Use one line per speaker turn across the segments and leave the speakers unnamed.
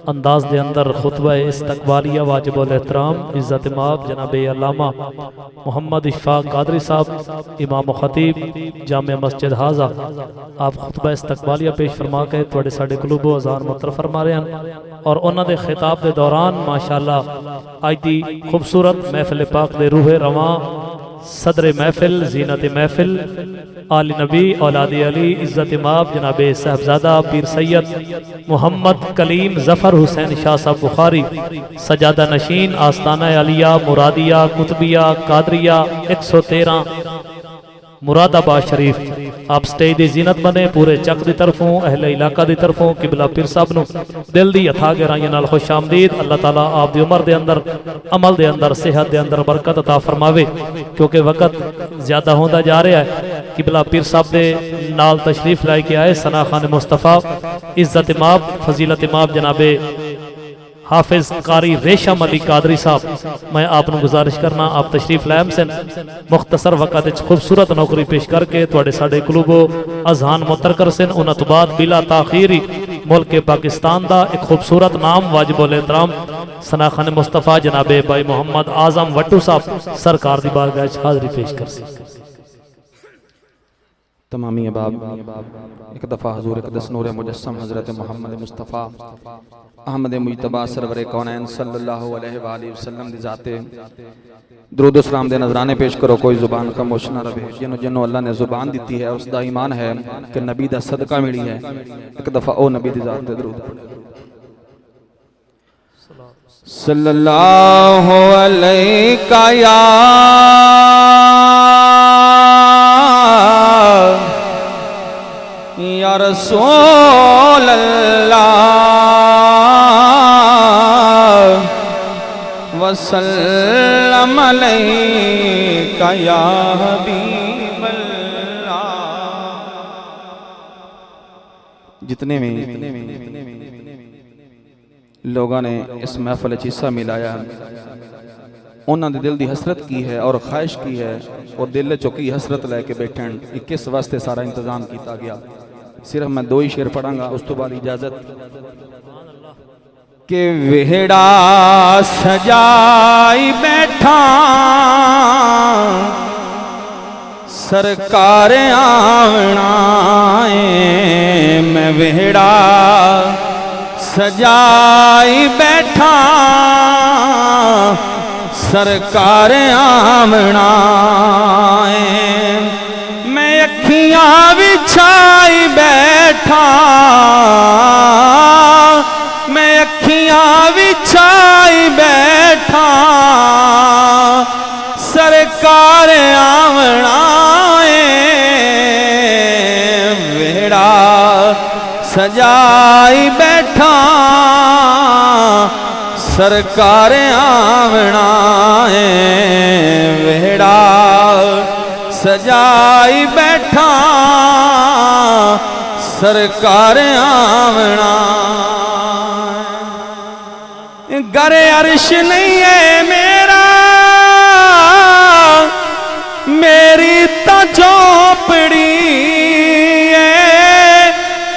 انداز دے اندر خطبہ استقبالیہ واجب الاحترام عزت مآب جناب علامہ محمد اشفاق قادری صاحب امام و خطیب جامع مسجد حاضہ آپ خطبہ استقبالیہ پیش فرما کے توڑے ساڑھے قلوب و ازان مطرح فرما رہے ہیں اور انہوں نے خطاب دے دوران ماشاءاللہ آج دی خوبصورت محفل پاک دے روح رواں صدر محفل زینت محفل آل نبی اولاد علی عزت مآب جناب صاحبزادہ پیر سید محمد کلیم ظفر حسین شاہ صاحب بخاری سجادہ نشین آستانہ علیہ مرادیہ قطبیہ قادریہ 113 مراد آباد شریف آپ سٹیج دی زینت بنے پورے چک دی طرفوں اہل علاقہ دی طرفوں قبلہ پیر صاحب نو دل دی اتھا گرائیں نال خوش آمدید اللہ تعالیٰ آپ دی عمر دے اندر عمل دے اندر صحت دے اندر برکت عطا فرماوے کیونکہ وقت زیادہ ہوندہ جا رہا ہے قبلہ پیر صاحب دے نال تشریف لائے کے آئے ثنا خان مصطفیٰ عزت مآب فضیلت مآب جناب حافظ قاری ریشم علی قادری صاحب میں آپ نے گزارش کرنا آپ تشریف لائم سے مختصر وقت خوبصورت نوکری پیش کر کے توڑے ساڑھے قلوب و اذہان مترکر سن انت بعد بلا تاخیری ملک پاکستان دا ایک خوبصورت نام واجب الاحترام ثنا خان مصطفیٰ جناب بھائی محمد اعظم وٹو صاحب سرکار دی بارگاہ حاضری پیش کر سی
تمامی احباب ایک دفعہ حضور اقدس نور مجسم حضرت محمد مصطفیٰ احمد مجتبہ سرور کونین صلی اللہ علیہ وآلہ وسلم دی ذاتے درود و سلام دے نظرانے پیش کرو کوئی زبان خاموش نہ رہے جنو جنو اللہ نے زبان دیتی ہے اس دا ایمان ہے کہ نبی دا صدقہ ملی ہے ایک دفعہ او نبی دی ذات درود صلی اللہ علیہ یا یا رسول اللہ وسلم علیکہ یا حبیب اللہ جتنے میں لوگوں نے اس محفل حصہ ملایا انہوں نے دل دی حسرت کی ہے اور خواہش کی ہے اور دل چوکی حسرت لے کے بیٹھن کس واسطے سارا انتظام کیتا گیا صرف میں دو ہی شعر پڑھاں گا اس تو بعد اجازت کہ وہڑا سجائی بیٹھا سرکار آونا میں وہڑا سجائی بیٹھا سرکار آمنا میں اکھیاں بچھائی بیٹھا میں اکھیاں بچھائی بیٹھا سرکار آمنا ویڑا سجائی بیٹھا سرکار آمنا ویڑا سجائی بیٹھا سرکار آمنا گر عرش نہیں ہے میرا میری تا جھونپڑی ہے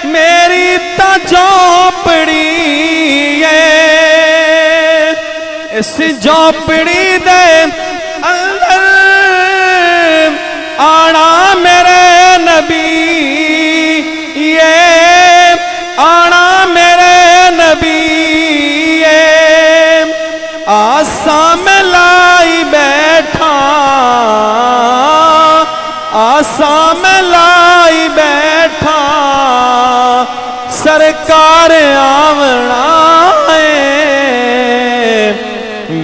میری تا جھونپڑی اس جھونپڑی دے اندر آنا میرے نبی یہ آنا میرے نبی یہ آسان میں لائی بیٹھا آسان میں لائی بیٹھا سرکار آمنا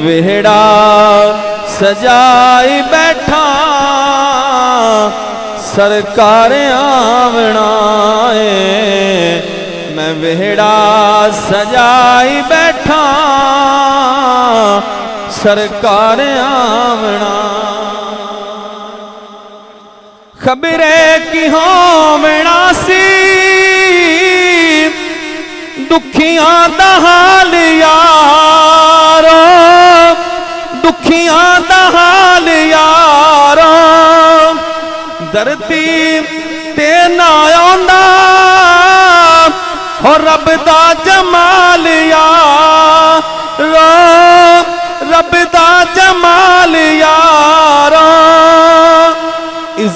وہڑا سجائی بیٹھا سرکار آمنا میں وہڑا سجائی بیٹھا سرکار آمنا خبریں کی ہومنا سی دکھیاں دا حال یارو دکھیاں دا حال یارو دردی تے نہ آندا ہو رب دا جمال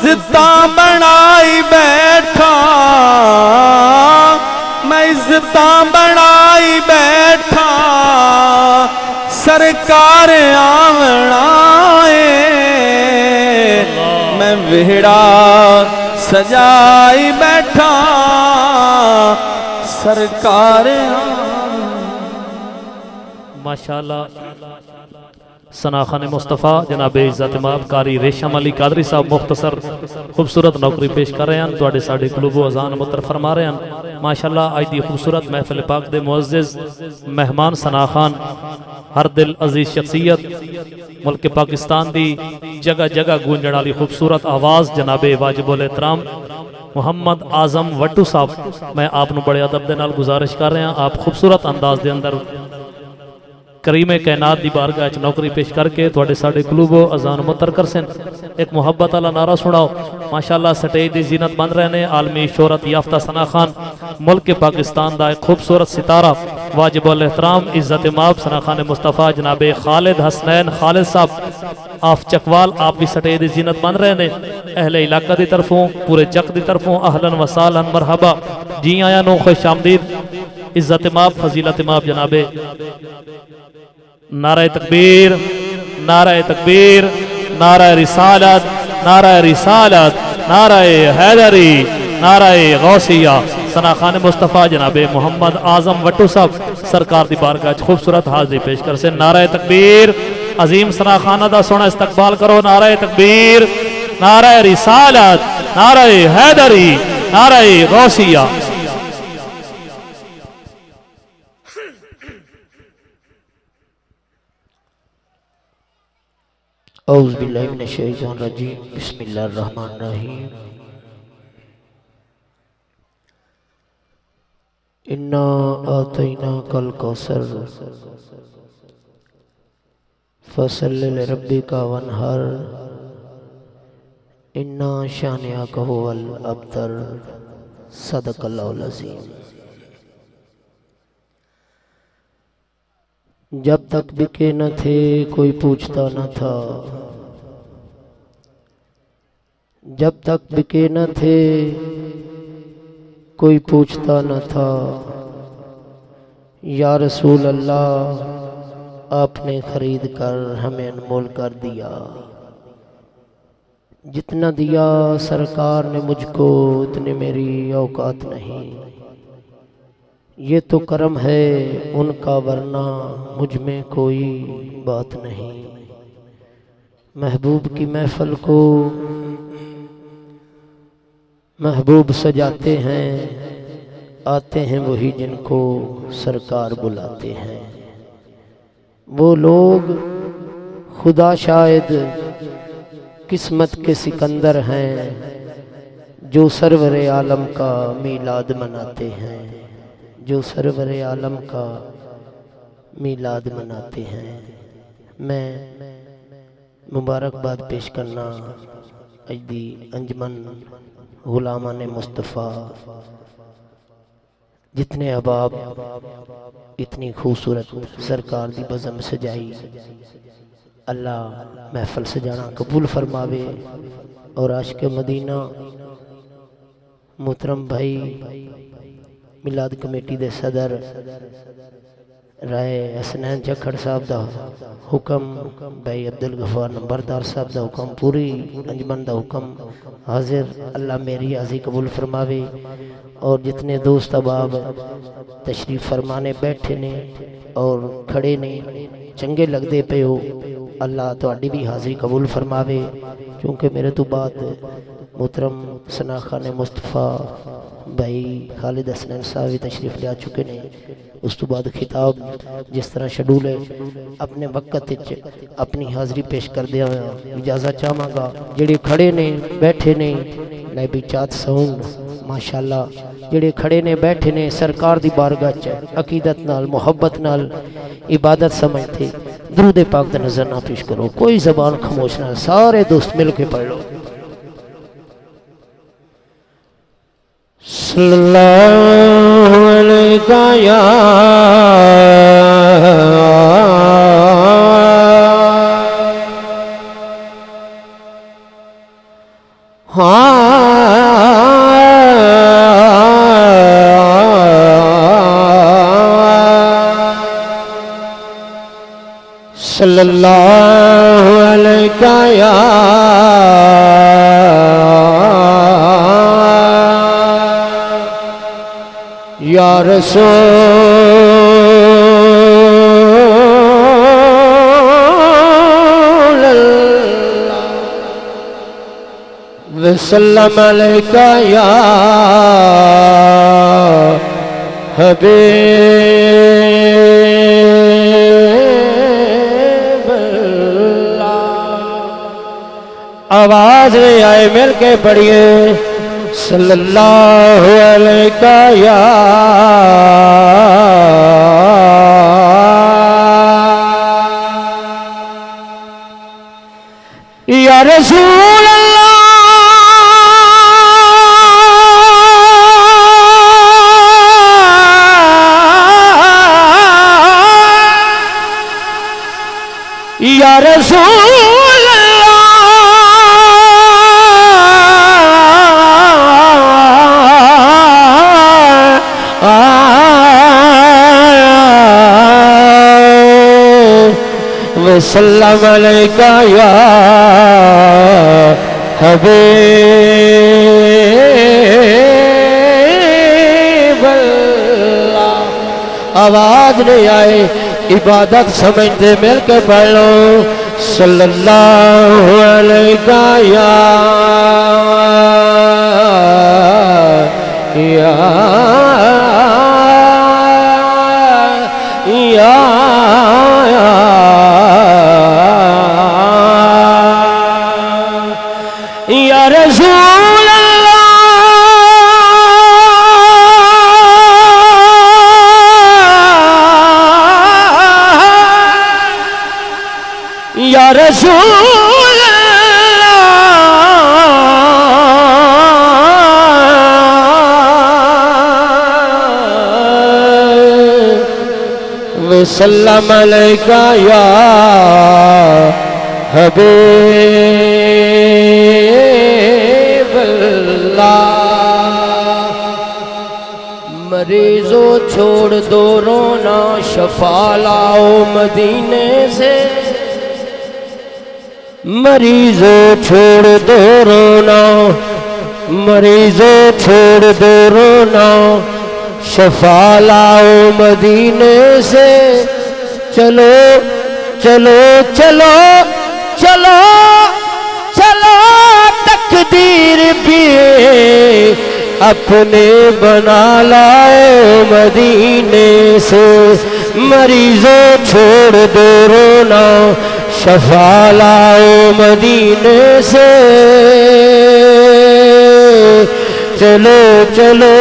عزتاں بنائی بیٹھا میں عزتاں بنائی بیٹھا سرکار آونا ہے میں وہڑا سجائی بیٹھا سرکار
ماشاءاللہ ثنا خان مصطفیٰ جناب عزت مآب قاری ریشم علی قادری صاحب مختصر خوبصورت نوکری پیش کر رہے ہیں تواڈے ساڈے قلوب و اذان متر فرما رہے ہیں ماشاءاللہ آج دی خوبصورت محفل پاک دے معزز مہمان ثنا خان ہر دل عزیز شخصیت ملک پاکستان دی جگہ جگہ گونجن والی خوبصورت آواز جناب واجب الاحترام محمد اعظم وٹو صاحب میں آپ نو بڑے ادب دے نال گزارش کر رہے ہیں آپ خوبصورت انداز دے اندر کریم کائنات دی بارگاہ وچ نوکری پیش کر کے تواڈے ساڈے قلوب و اذان متر کر سن ایک محبت والا نعرہ سناؤ ماشاءاللہ سٹیج دی زینت بن رہے نے عالمی شہرت یافتہ ثنا خان ملک پاکستان دا ایک خوبصورت ستارہ واجب الاحترام عزت مآب ثنا خان مصطفیٰ جناب خالد حسنین خالد صاحب آف چکوال آپ بھی سٹیج دی زینت بن رہے نے اہل علاقہ دی طرفوں پورے چک دی طرفوں اہلاً و سہلاً مرحبا جی آیا نو خوش آمدید عزت مآب فضیلت مآب جناب نعرہ تکبیر نعرہ تکبیر نعرہ رسالت نعرہ رسالت نعرہ حیدری نعرہ غوثیہ ثنا خان مصطفیٰ جناب محمد اعظم وٹو صاحب سرکار دی بارگاہ وچ خوبصورت حاضری پیش کر سے نعرہ تکبیر عظیم ثنا خانہ دا سونا استقبال کرو نعرہ تکبیر نعرہ رسالت نعرہ حیدری نعرہ غوثیہ
اعوذ باللہ من الشیطان الرجیم بسم اللہ الرحمن الرحیم انا آتیناک الکوثر فصلی لربک وانحر انا شانئک ھو الابتر صدق اللہ العظیم جب تک بکے نہ تھے کوئی پوچھتا نہ تھا جب تک بکے نہ تھے کوئی پوچھتا نہ تھا یا رسول اللہ آپ نے خرید کر ہمیں انمول کر دیا جتنا دیا سرکار نے مجھ کو اتنے میری اوقات نہیں یہ تو کرم ہے ان کا ورنہ مجھ میں کوئی بات نہیں محبوب کی محفل کو محبوب سجاتے ہیں آتے ہیں وہی جن کو سرکار بلاتے ہیں وہ لوگ خدا شاید قسمت کے سکندر ہیں جو سرور عالم کا میلاد مناتے ہیں جو سرور عالم کا میلاد مناتے ہیں میں مبارکباد پیش کرنا اجدی انجمن غلامان مصطفیٰ جتنے احباب اتنی خوبصورت سرکار دی بزم سجائی اللہ محفل سجانا قبول فرماوے اور عاشق مدینہ محترم بھائی میلاد کمیٹی دے صدر رائے حسنین جکھڑ صاحب دا حکم بھائی عبدالغفار نمبردار صاحب دا حکم پوری انجمن دا حکم حاضر اللہ میری عزی قبول فرماوے اور جتنے دوست احباب تشریف فرمانے بیٹھے نے اور کھڑے نے چنگے لگ دے پہ ہو اللہ تواڈی بھی حاضری قبول فرماوے کیونکہ میرے تو بعد محترم ثنا خان مصطفیٰ بھائی خالد حسنین صاحب تشریف لے آ چکے نے اس تو بعد خطاب جس طرح شیڈول ہے اپنے وقت اپنی حاضری پیش کر دیا ہوا اجازت چاہاں گا جڑے کھڑے نے بیٹھے نے نائبی چات ساؤنڈ ماشاءاللہ جڑے کھڑے نے بیٹھے نے سرکار دی بارگاہ عقیدت نال محبت نال عبادت سمجھتے درود پاک دا نظر نہ پیش کرو کوئی زبان خاموش نہ سارے دوست مل کے پڑھ لو صلی اللہ علیہ یا صلی اللہ علیہ یا رسول اللہ وسلم علیکہ یا حبیب اللہ۔ آواز میں آئے مل کے پڑھیے صلی اللہ علیہ یا رسول اللہ یا رسول وسلم علیکہ یا حبیب اللہ۔ آواز نہیں آئے عبادت سمجھتے مل کے پڑھ لو صلی اللہ علیکہ یا رسول اللہ یا رسول اللہ وسلم علیکہ یا حبیب اللہ۔ مریضوں چھوڑ دو رونا شفا لاؤ مدینے سے، مریضوں چھوڑ دو رونا، مریضوں چھوڑ دو رونا شفا لاؤ مدینے سے۔ چلو چلو چلو چلو چلو تقدیر بھی اپنے بنا لائے مدینے سے۔ مریضوں چھوڑ دو رونا شفا لاؤ مدینے سے۔ چلو چلو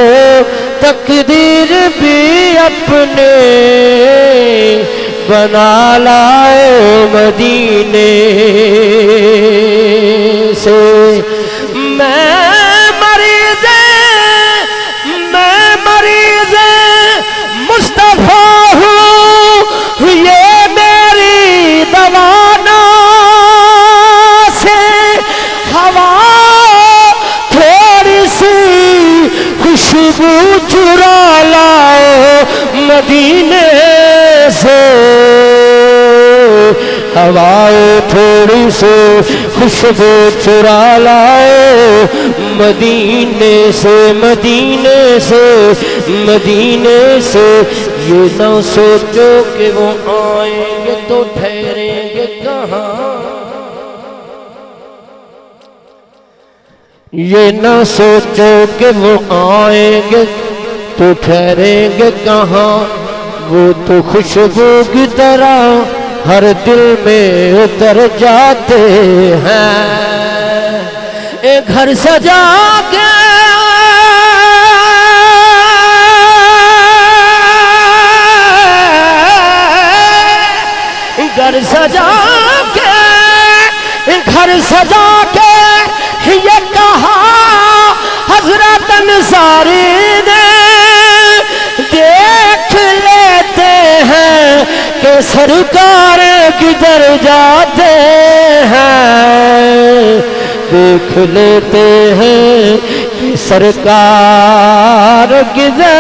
تقدیر بھی اپنے بنا لائے مدینے سے۔ میں مریض مصطفیٰ ہوں، یہ میری دوانا سے ہوا تھوڑی سی خوشبو چرا لاؤ مدینے سے۔ ہوائے تھوڑی سی خوشبو چرا لائے مدینے سے، مدینے سے، مدینے سے۔ یہ نہ سوچو کہ وہ آئیں گے تو ٹھہریں گے کہاں، یہ نہ سوچو کہ وہ آئیں گے تو ٹھہریں گے کہاں۔ وہ تو خوشبو کی طرح ہر دل میں اتر جاتے ہیں۔ ایک گھر سجا کے گھر سجا کے گھر سجا کے یہ کہا حضرت انصاری نے، دیکھ لیتے ہیں کہ سرکار کدھر جاتے ہیں، دیکھ لیتے ہیں کہ سرکار کدھر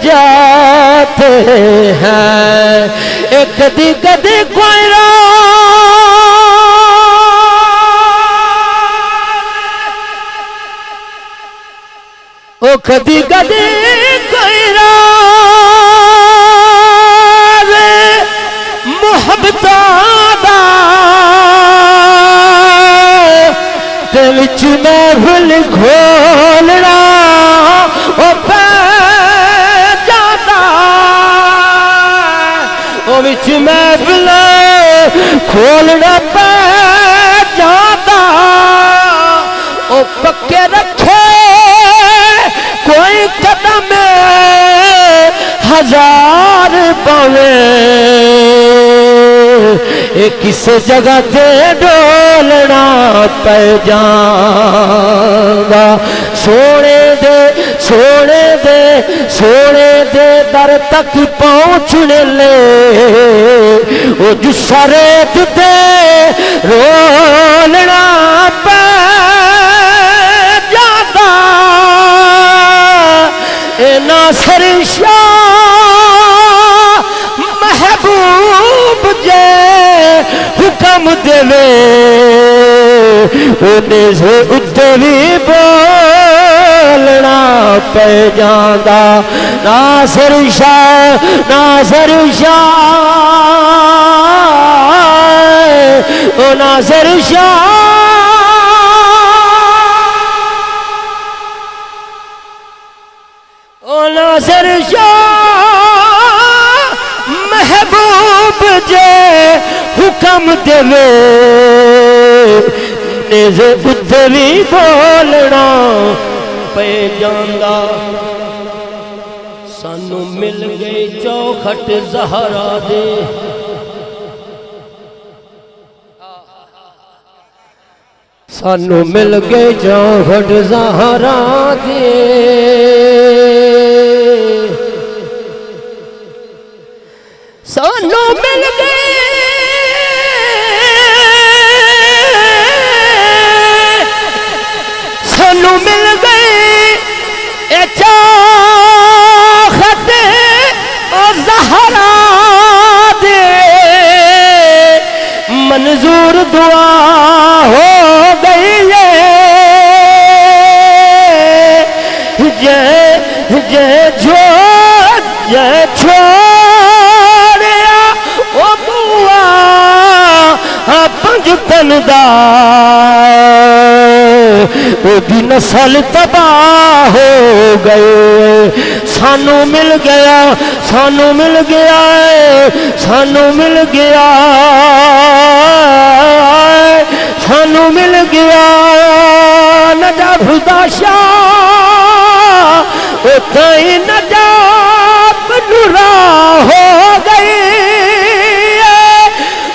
جاتے ہیں۔ کدی کدی کوئی او کدی کدی کوئی راز محبتاں دا دل وچ محفل کھولنا او پہ جاتا او وچ محفل کھولنا پہ جاتا او پکے رکھے کوئی قدم ہزار پاوے کس جگہ تے ڈولنا پہ جانا سونے دے سونے دے سونے دے در تک پہنچنے لے وہ جسا ریت تے رولنا پہ جانا ناصر شاہ محبوب جے حکم دے انہیں سے اتری بولنا پہ جاندہ ناصر شاہ ناصر شاہ او ناصر شاہ او ناصر شاہ محبوب جے حکم دے نیزے اتری بولنا پہ جاندہ سانو مل گئی چوکھٹ زہرا دے سانو مل گئی چوکھٹ زہرا دے سانو مل گئے سانو مل گئے اے چاخت اور زہرا دے منظور دعا ہو گئی ہے جے جے پنجتن دا او دی نسل تباہ ہو گئے سانو مل گیا سانو مل گیا سانو مل گیا سانو مل گیا نجات دا شاہ او تائی نجات نورا ہو گئی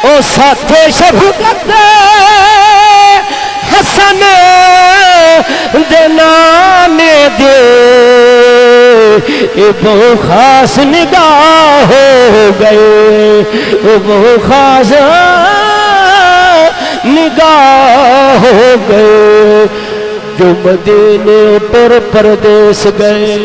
او ساتھ شفقت حسن دے نامے دے بہت خاص نگاہ ہو گئے بہت خاص نگاہ ہو گئے جو مدینے پر پردیس گئے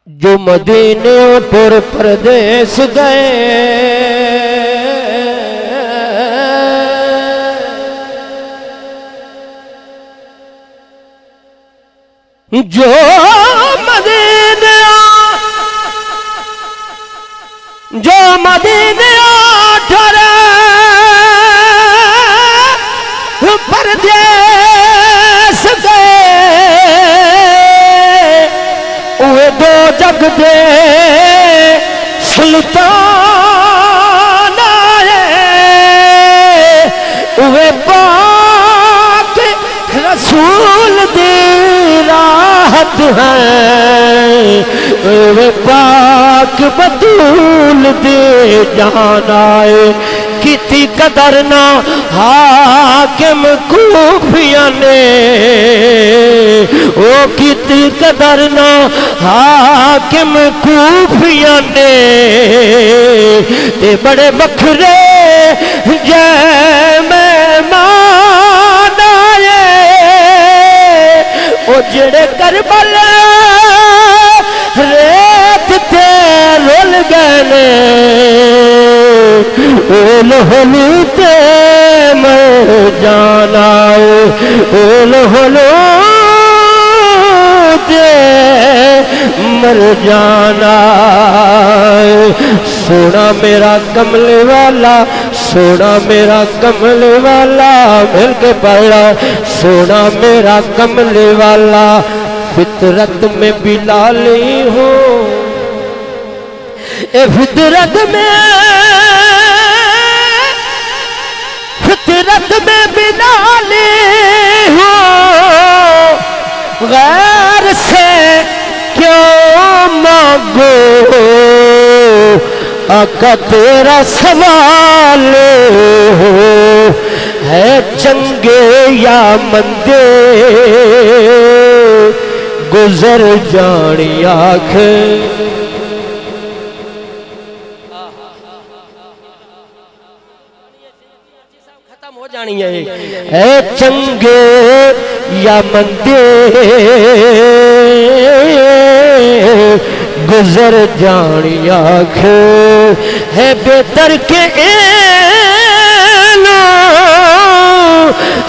جو مدینے پر پردیس گئے جو مدینے ٹھہرے پردیس گئے اوہ دو جگ دے سلطان آئے اوہ پاک رسول دی راحت ہے اوہ پاک پاک بطول دے جان آئے کیتی قدر نہ حاکم کوفیاں نے او کیتی قدر نہ حاکم کوفیاں نے تے بڑے بکھرے جے مہمان آئے او جڑے کربل ریت تے رول گئے نے اول ہلو تے میں جانا اول ہلو تے مر جانا سونا میرا کمل والا سونا میرا کمل والا مل کے پڑھا سونا میرا کمل والا فطرت میں بلالی ہوں اے فطرت میں بلالی ہوں غیر سے کیوں مانگو آقا تیرا سوال ہو ہے چنگے یا مندے گزر جانی آنکھ ختم ہو جانی ہے چنگے یا مندے گزر جانی آنکھ ہے بہتر کے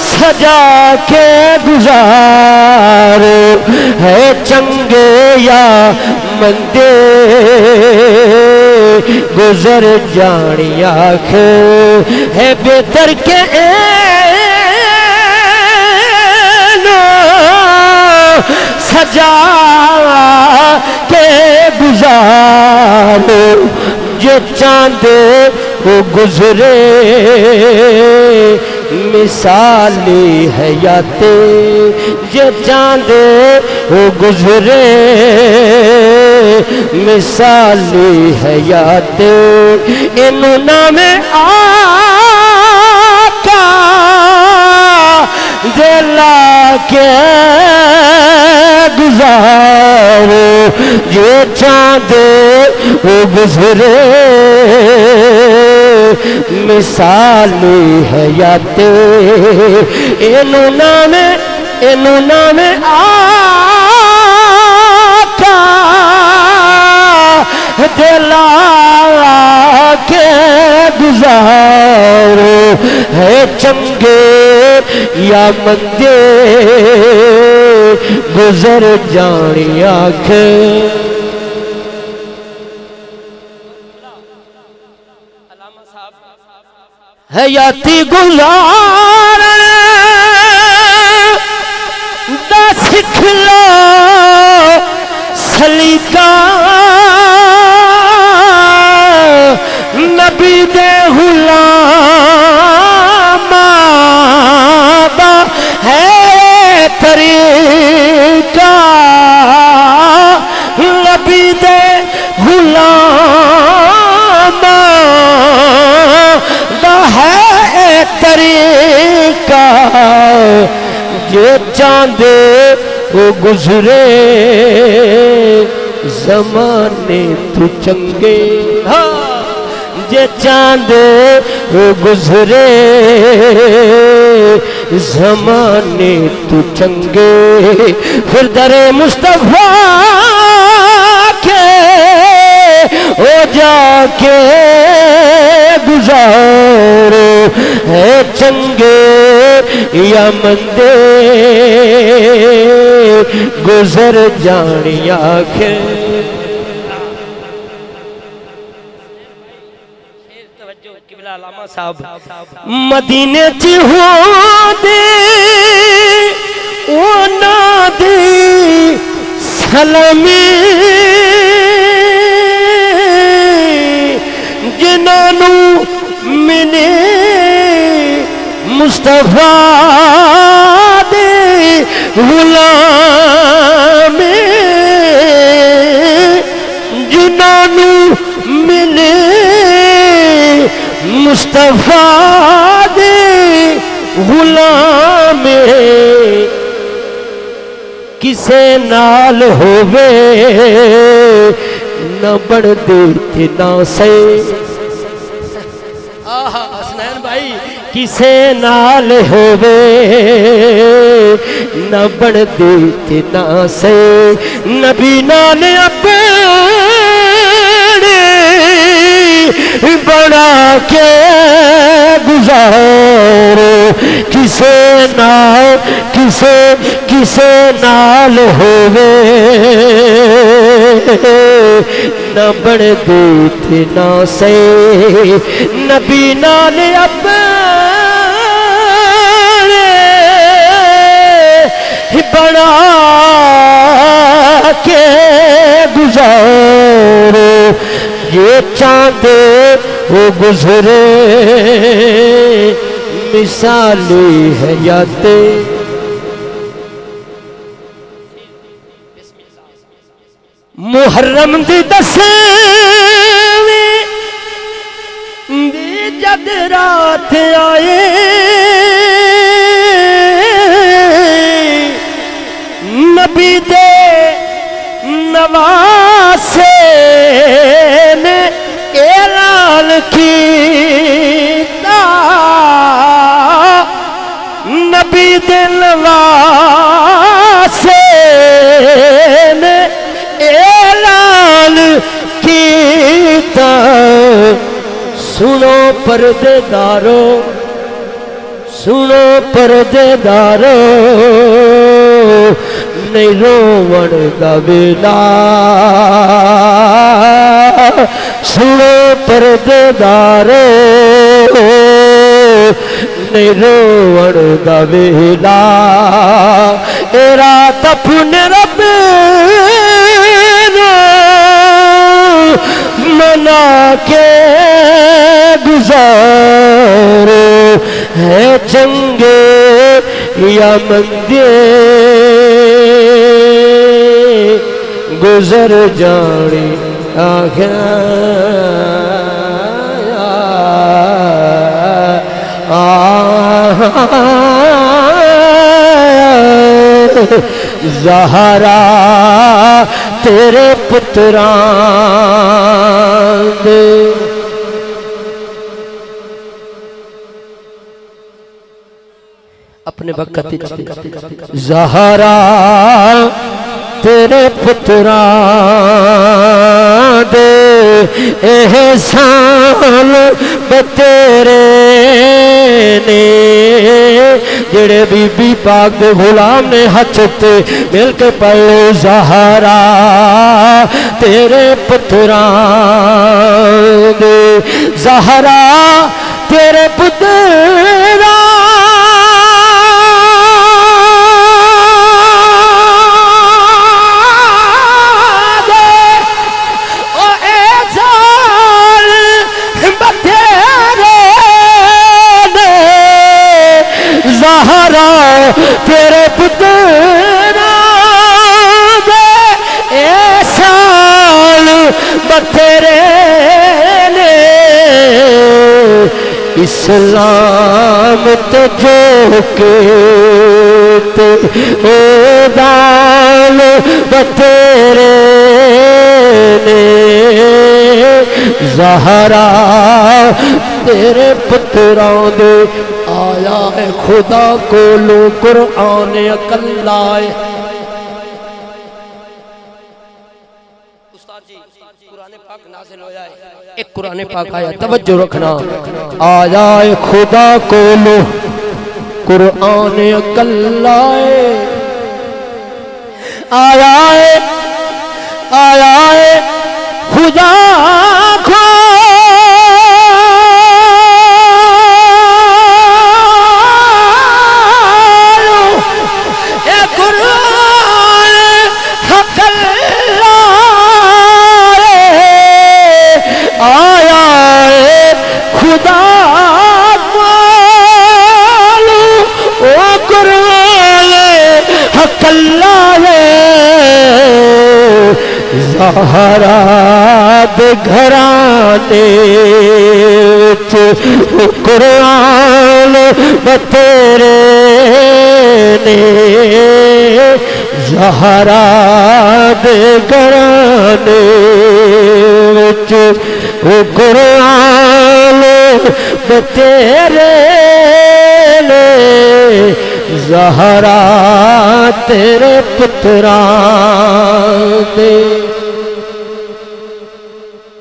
سجا کے گزار ہے چنگے یا مندے گزر جانی آنکھ ہے بہتر کے سجا کے گزار جو چاندے وہ گزرے مثالی حیات جو چاندے وہ گزرے مثالی حیات انہوں نام آقا دلا کے گزارو جو چاندے وہ گزرے مثالی حیات انہوں نام آقا دلا کے گزارو ہے چنگے یا مندے گزر جانی آنکھ حیاتی گزار دا سکھ لو سلیقہ نبی دے غلام دا ہے طریقہ نبی دے غلام دا ہے طریقہ یہ چاندے وہ گزرے زمانے تو چنگے یہ چاندے وہ گزرے زمانے تو چنگے پھر در مصطفیٰ کے او جا کے گزارو ہے چنگے یا مندے گزر جانی آنکھیں مدینے چی ہوں دے اونا دی سلامی جنانو منے مصطفیٰ دے غلامی جنہاں نو ملے مصطفیٰ دے غلام کسے نال ہووے نہ بڑھ دیتے نہ سے حسنین بھائی کسے نال ہووے نہ بڑھ دیتے نہ سے نبی نال اپنے بڑا کے گزارو کسے نال ہووے نہ بڑھ دیتے نہ سے نبی نال اپنے بڑا کے گزارو یہ چاندے وہ گزرے مثالی ہے یاتے محرم دی دسویں دی جد رات آئے نبی دے نواسے نے اعلان کیتا نبی دے نواسے نے اعلان کیتا سنو پردے دارو نہیں روون دا ویلا سنو پردے دارو نہیں روون دا ویلا اے رات اپنے رب منا کے گزارو ہے چنگے یا مندے گزر جانے آخر زہرا تیرے پتران دے اپنے وقت زہرا تیرے پتران دے احسان بتیرے نے جڑے بی بی پاک دے غلام نے ہچتے مل کے پڑھے زہرا تیرے پتران دے زہرا تیرے پتران تیرے پتران دے احسان بتیرے نے اسلام تو جو کہتے او دان بتیرے نے زہرا تیرے پتران دے آیا ہے خدا کو لو قرآن عقل لائے استاد جی قرآن پاک نازل ہویا ہے ایک قرآن پاک آیا توجہ رکھنا آیا ہے خدا کو لو قرآن عقل لائے آیا ہے خدا کو زہرا دے گھرانے وچ قرآن بتیرے نے زہرا دے گھرانے وچ قرآن بتیرے نے زہرا تیرے پتران دے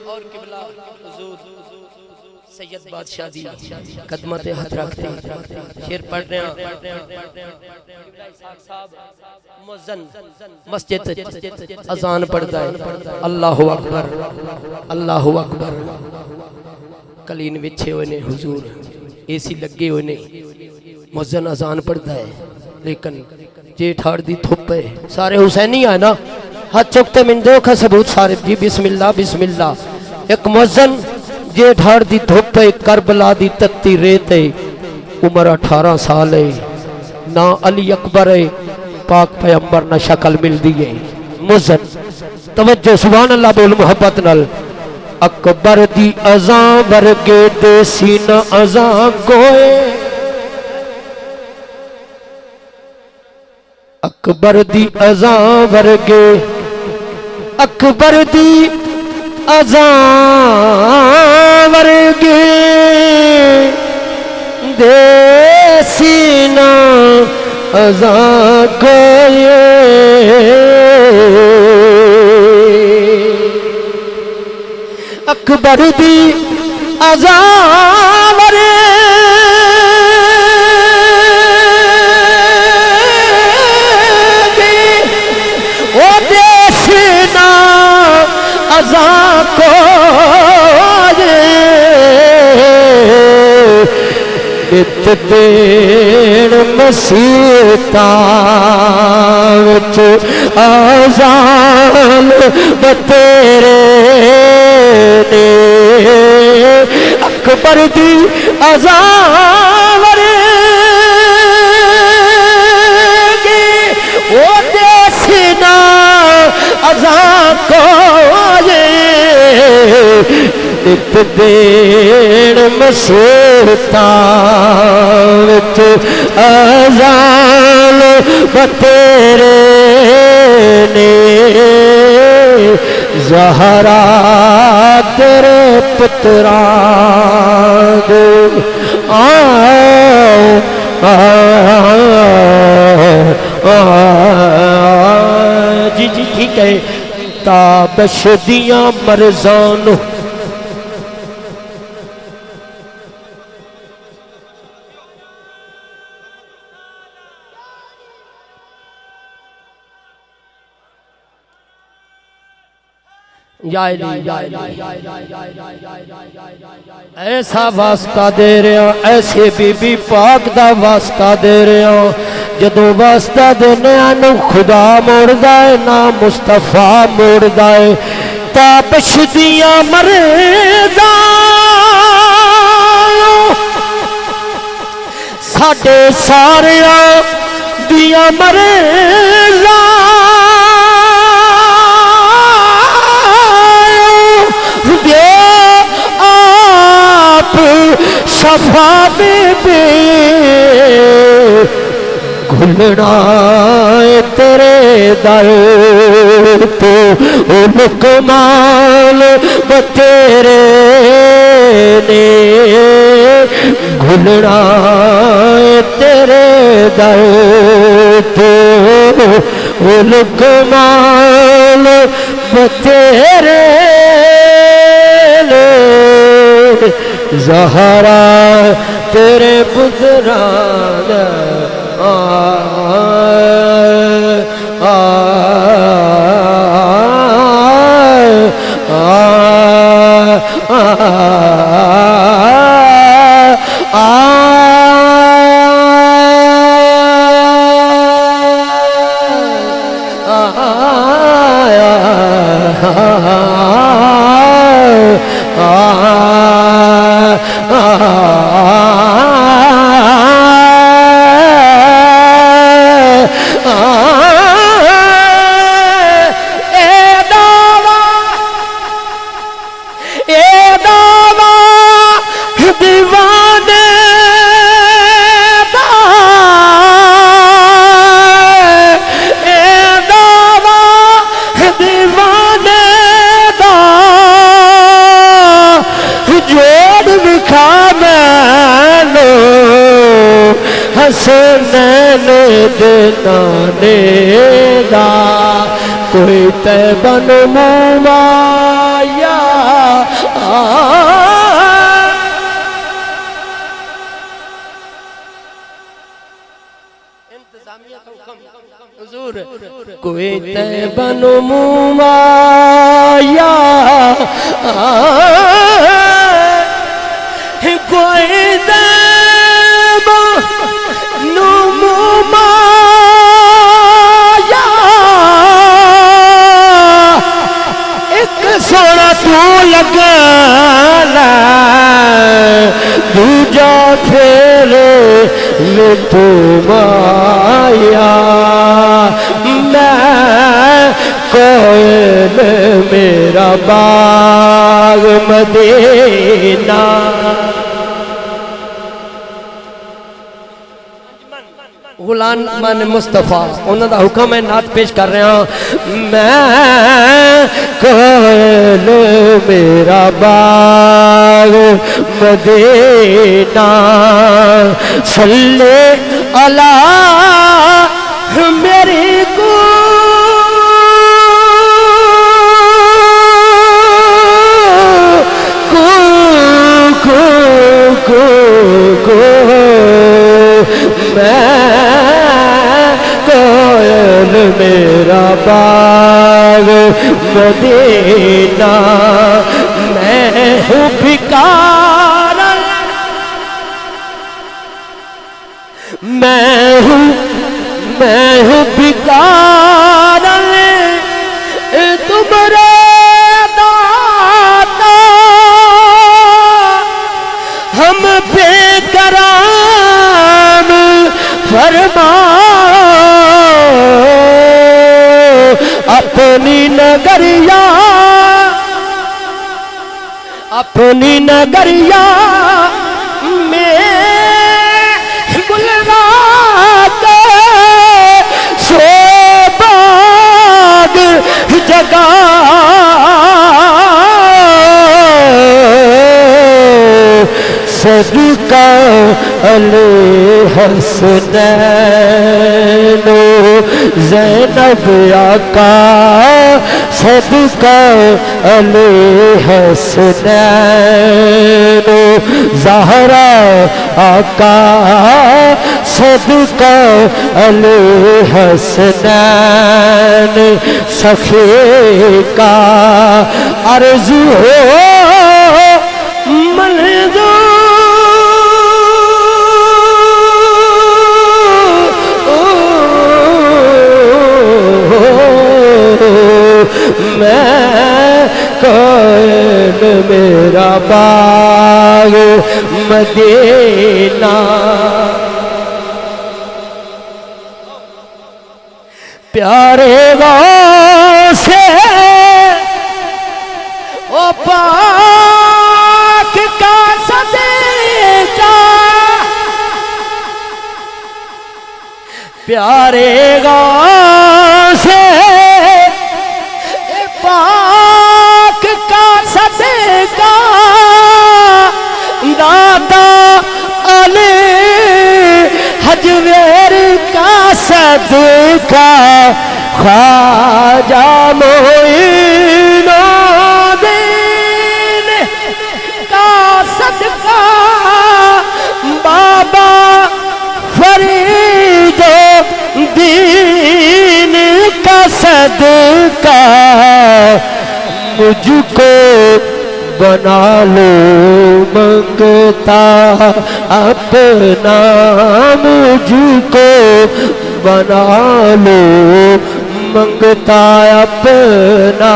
اور قبلہ حضور سید بادشاہ دی قدمت ہاتھ رکھتے شیر پڑھ رہے ہیں مؤذن مسجد اذان پڑھتا ہے اللہ اکبر اللہ اکبر کلین وچھے ہوئے نے حضور اے سی لگے ہوئے نے مؤذن اذان پڑھتا ہے لیکن جے ٹھاڑ دی تھپ ہے سارے حسینی آئے نا ہاتھ چکتے من دو کا ثبوت سارے جی بسم اللہ ایک مؤذن جے ٹھاڑ دی تھپ ہے کربلا دی تتی ریت ہے عمر 18 سال ہے نا علی اکبر ہے پاک پیغمبر نہ شکل مل دیئے مؤذن توجہ سبحان اللہ بول محبت نل اکبر دی ازاں ورگے دیسی نہ ازاں کوئے اکبر دی ازاں ورگے اکبر دی ازاں ورگے دیسی نہ ازاں کوئے اکبر دی ازاں ورگے او دیسنا ازاں کوئے ات دین مسیحتاں وچ آزان بتیرے نے اکبر دی آزان ورگے او دیسنا آزان کوئے ات دین مسیحتاں وچ آزان بتیرے نے زہرا تیرے پتران دے جی ٹھیک ہے تابش دیاں مرزان ایسا واسطہ دے رہے ہیں ایسے بی بی پاک دا واسطہ دے رہے ہیں جدو واسطہ دینے آنو خدا موڑ دائے نا مصطفیٰ موڑ دائے تابش دیاں مرزان ساڑے سارے دیاں مرزان شفا بے گھلنا تیرے در تو مکمال بتیرے نے گھلنا تیرے در تو مکمال بتیرے زہرا تیرے پتران نانے دا کوئی تیبن ممایا حضور کوئی تیبن ممایا کوئی تیبن ممایا ایک سونا تو لگانا دوجا پھر میں تو مایا میں کوئل میرا باغ مدینہ غلام من مصطفیٰ انہوں دا حکم ہے نعت پیش کر رہے ہیں میں کوئل میرا باغ مدینہ صلی اللہ میری کو میرا باغ مدینہ میں ہوں بھکار میں ہوں بھکار تمہارے داتا ہم بے کرام فرما اپنی نگریا میں بلوا کے سو باغ جگہ صدقہ علی حسنین زینب آقا صدقہ علی حسنین زہرا آقا صدقہ علی حسنین سخی کا عرض ہو منظور میں کوئل میرا باغ مدینہ پیارے غوث او پاک کا صدقہ پیارے غوث پاک کا صدقہ داتا علی حجویر کا صدقہ خواجہ معین الدین کا صدقہ بابا فرید الدین کا صدقہ مجھ کو بنا لو منگتا اپنا مجھ کو بنا لو منگتا اپنا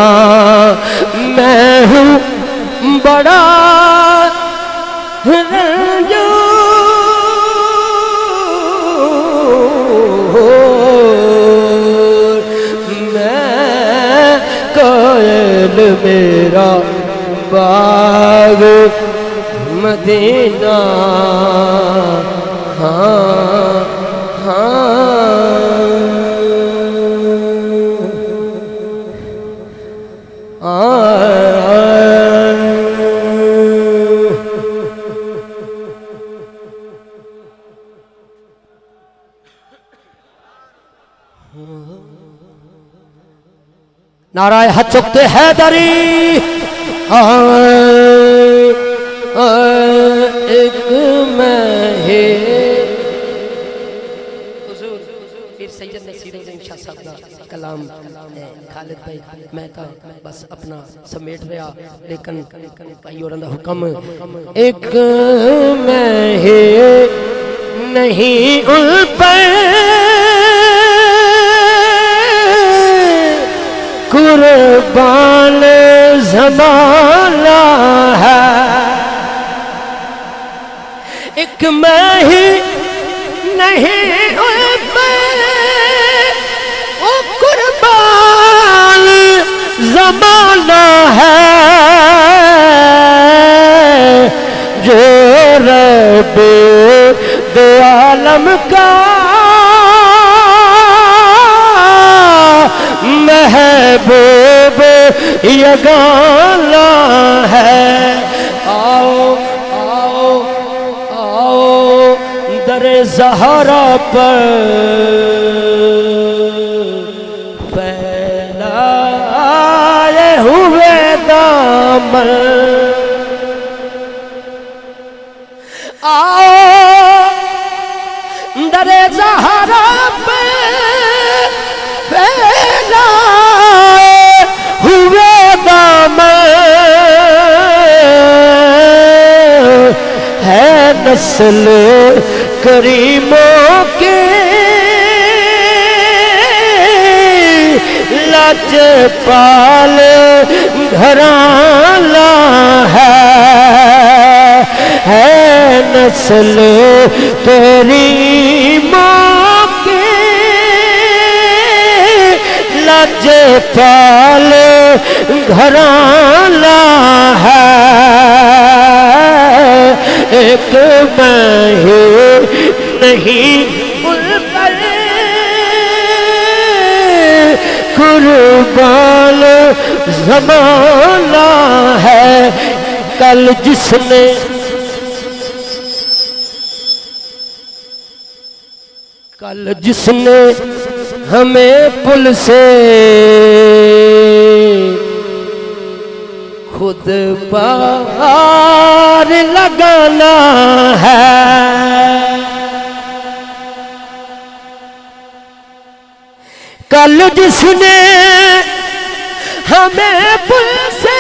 میں ہوں بڑا کوئل میرا باغ مدینہ نعرہ حق چکتے حیدری ایک میں ہے حضور پیر سید نصیر الدین شاہ صاحب کا کلام خالد بھائی میں تا بس اپنا سمیٹ رہا لیکن بھائی اور اندہ حکم ایک میں ہے نہیں ان پر قربان زمانہ ہے ایک میں ہی نہیں ان پر قربان زمانہ ہے جو رب دو عالم کا محبوب یگانہ ہے آؤ آؤ آؤ در زہرا پر پھیلائے ہوئے دامن آؤ در زہرا پر پھیلائے ہوئے دامن ہے نسل کریموں کے لاجپال گھرانہ ہے نسل کریموں کے لاجپال گھرانہ ہے ایک میں ہی نہیں ان پر قربان زمانہ ہے کل جس نے ہمیں پل سے خود پار لگانا ہے کل جس نے ہمیں پل سے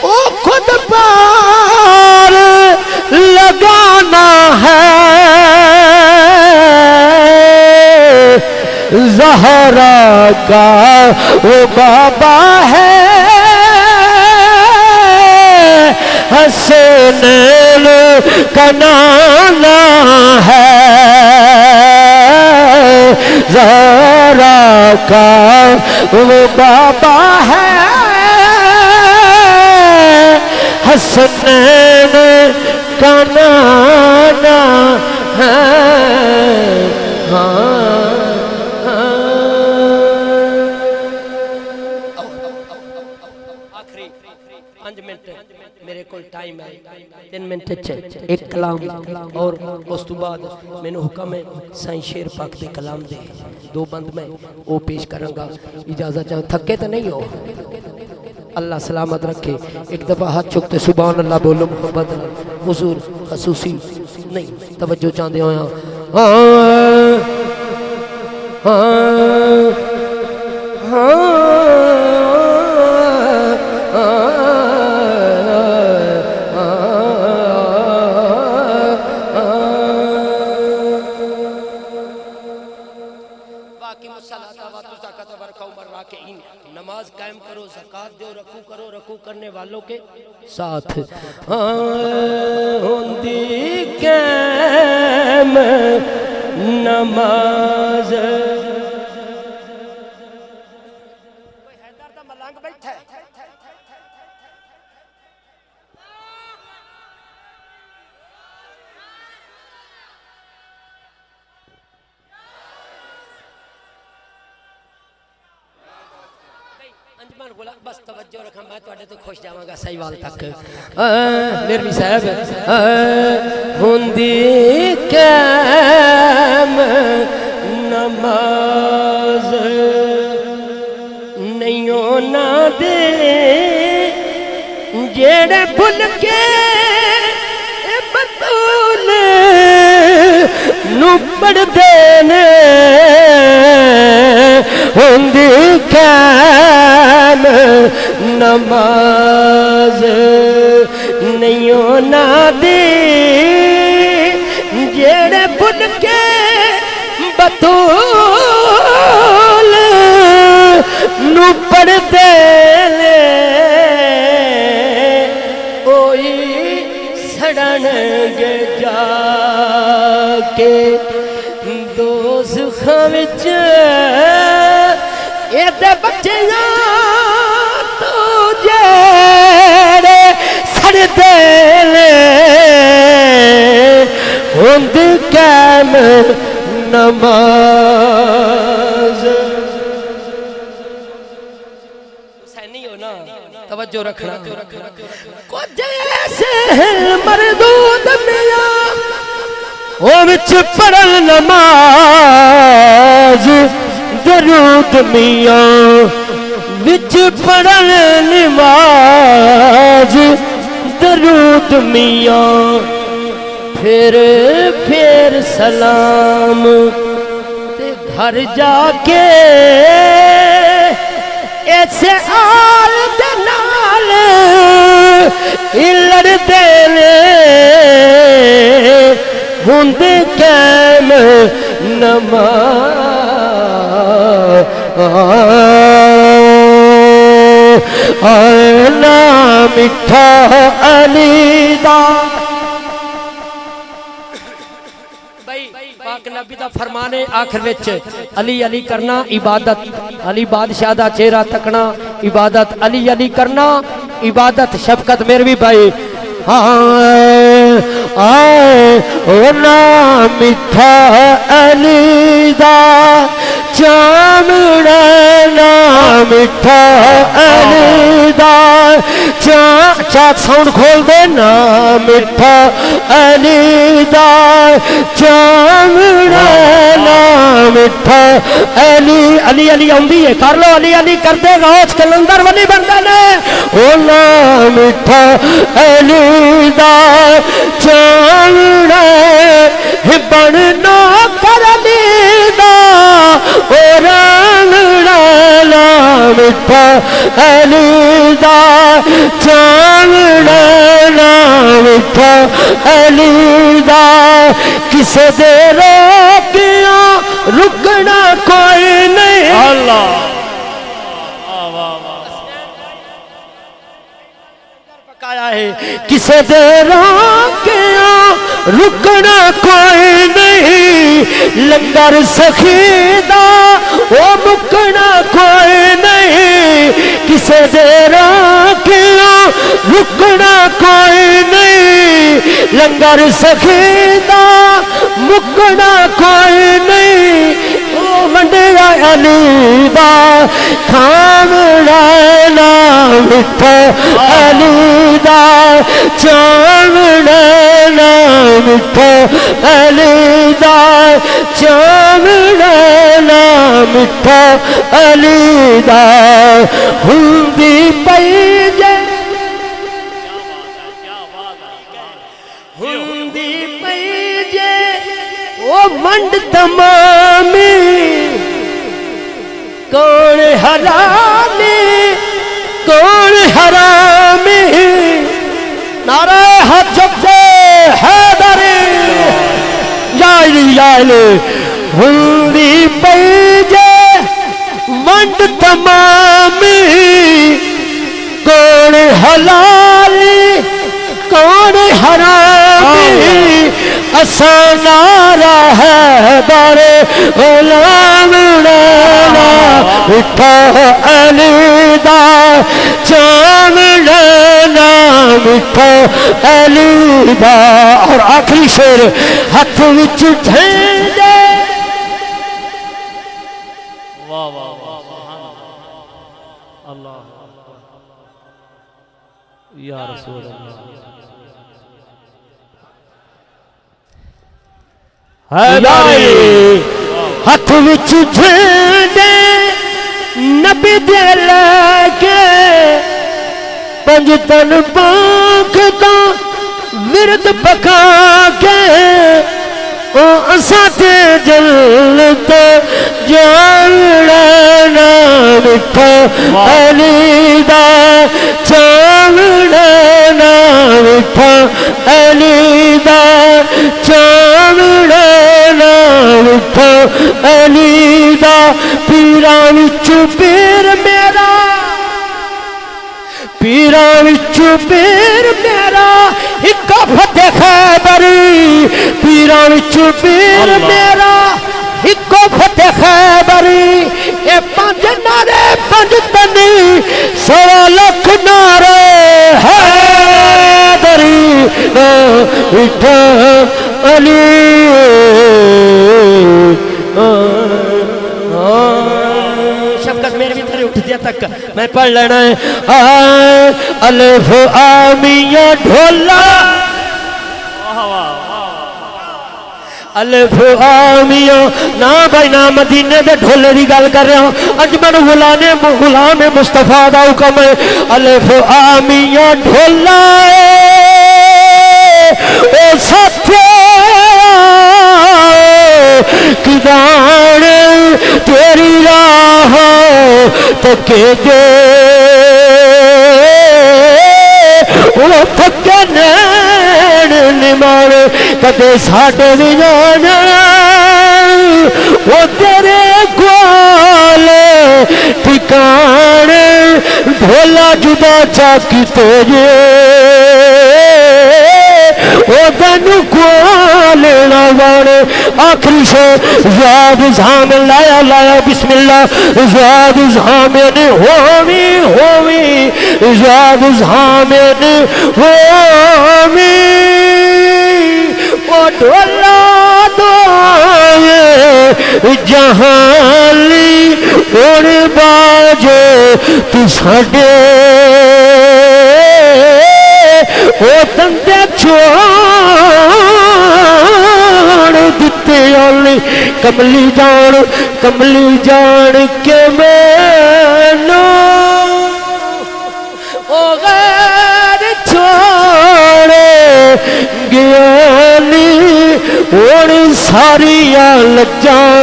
وہ خود پار لگانا ہے زہرا کا وہ بابا ہے حسنین کا نانا ہے زہرا کا وہ بابا ہے حسنین کا نانا ہے میرے کو ٹائم ہے 3 منٹ ایک کلام اور اس تو بعد میں نے حکم ہے سائیں شیر پاک دے کلام دے 2 بند میں وہ پیش کروں گا اجازت چاہوں تھکے تو نہیں ہو اللہ سلامت رکھے ایک دفعہ ہاتھ چکتے سبحان اللہ بولو محمد حضور خصوصی نہیں توجہ چاہتے ہویا نماز قائم کرو زکات دو رکوع کرو رکوع کرنے والوں کے ساتھ ہوندی قائم نماز کوئی حیدر دا ملنگ بیٹھا ہے بس توجہ رکھا میں تو تو خوش جاواں گا صحیح وال تک میرے صاحب ہوندی قائم نماز نہ دے جیڑے بھل کے بطول نو پڑھ دینے ہوندی کام نماز نہیں نہ دے جیڑے بھل کے بطول نو پڑھ دینے اوئی سڑن گے جا کے دوزخاں وچ اے دے بچیاں تو جیڑے سڑ دینے ہوند قائم نماز حسینی ہو نا توجہ رکھنا کچھ ایسے مردود میاں وہ وچ پڑھن نماز درود میاں وچ پڑھن نماز درود میاں پھر سلام تے گھر جا کے ایسے آل دے نال لڑ دینے ہوند قائم نماز آنا مٹھا علی دا پاک نبی دا فرمانے آخر وچ علی علی کرنا عبادت علی بادشاہ دا چہرہ تکنا عبادت علی علی کرنا عبادت شفقت میرے بھی بھائی اونا مٹھا علی دا چامڑا نا مٹھا علی دا چاک ساؤنڈ کھول دے نا مٹھا علی دا چامڑا نا مٹھا علی علی علی آندی ہے کر لو علی علی کر دے غوث کلندر ولی بندہ نے اونا مٹھا علی دا چامڑا بننا کر علی دا رانگڑا مٹھا علی دا چانگڑا مٹھا علی دا کسے دے روکیاں رکنا کوئی نہیں اللہ پکایا ہے کسے دے روکیاں رکنا کوئی نہیں لنگر سخیدہ وہ مکنا کوئی نہیں کسے دیر آنکھیاں رکنا کوئی نہیں لنگر سخیدہ مکنا کوئی نہیں وہ منڈیا علی دا کھامڑا نا مٹھا علی دا چامڑا نا مٹھا علی دا چامڑا نا مٹھا علی دا ہوندی پئی جے ہوندی پئی جے وہ منڈ تمامی کون حلالی کون حرامی نعرہ حجت حیدری یا علی ہوندی پئی جے منڈ تمامی کون حلالی کون حرامی اساں نعرہ حیدر غلام لینا مٹھا علی دا چام لینا مٹھا علی دا اور آخری شعر ہاتھ وچ ڈھنڈے
واہ واہ واہ اللہ یا رسول اللہ
ہاتھ وچ جھنڈے نبی دے لے پنج تن پاک دا ورد پکا کے او اساتے جلت جاننا مٹھا علی دا چاونا مٹھا علی دا چاونا مٹھا علی دا پیراں وچوں پیر میرا پیراں وچوں پیر میرا ایک فتح خیبری پیراں وچوں پیر میرا ایک فتح خیبری اے پنج نعرے پنج تنی سوا لکھ نعرے حیدری اٹھا علی شفقت میرے بھی تھرے اٹھ دیا تک میں پڑھ لینا ہے الف آمیہ ڈھولا الف آمیہ نا بھائی نا مدینے دے ڈھولے دی گل کر رہا ہوں انجمن غلام مصطفیٰ دا حکم ہے الف آمیہ ڈھولا اے ساتھے کدان تیری راہ تکے دے وہ تھکے نین نمار کدے ساڑھے بھی جانا وہ تیرے گوالے ٹھکانے ڈھولا جدا چاکی تیجے وہ دنو گوالنا وانے آخری سے زیاد زامن لایا بسم اللہ زیاد زامن ہووی زیاد زامن ہووی وہ ڈھولا دوئے جہالی اور باجے تو ساڑے وہ تندے چھوڑ دیتے آلی کملی جان کے مینو او غیر چھوڑے گیانی اور ساریاں لجاں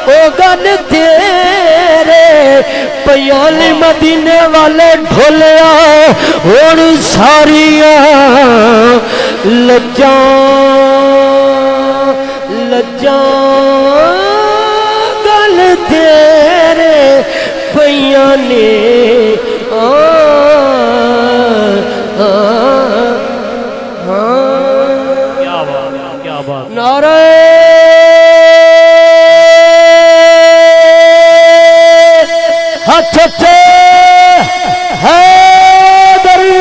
او گن تیرے پیالی مدینے والے ڈھولیا اور ساریاں لجاں گل تیرے پیالی
کیا بات
نعرہ حیدری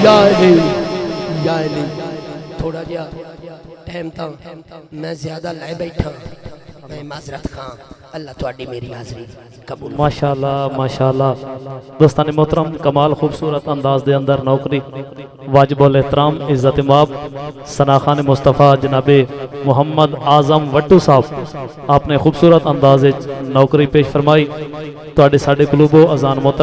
یا علی تھوڑا جا ٹائم تا میں زیادہ لائے بیٹھا میں معذرت خان اللہ تواڈی میری حاضری قبول
ماشاءاللہ دوستان محترم کمال خوبصورت انداز دے اندر نوکری واجب الاحترام عزت ماب ثناخان مصطفیٰ جناب محمد اعظم وٹو صاحب آپ نے خوبصورت انداز نوکری پیش فرمائی تو ساڑے قلوب و اذان محترم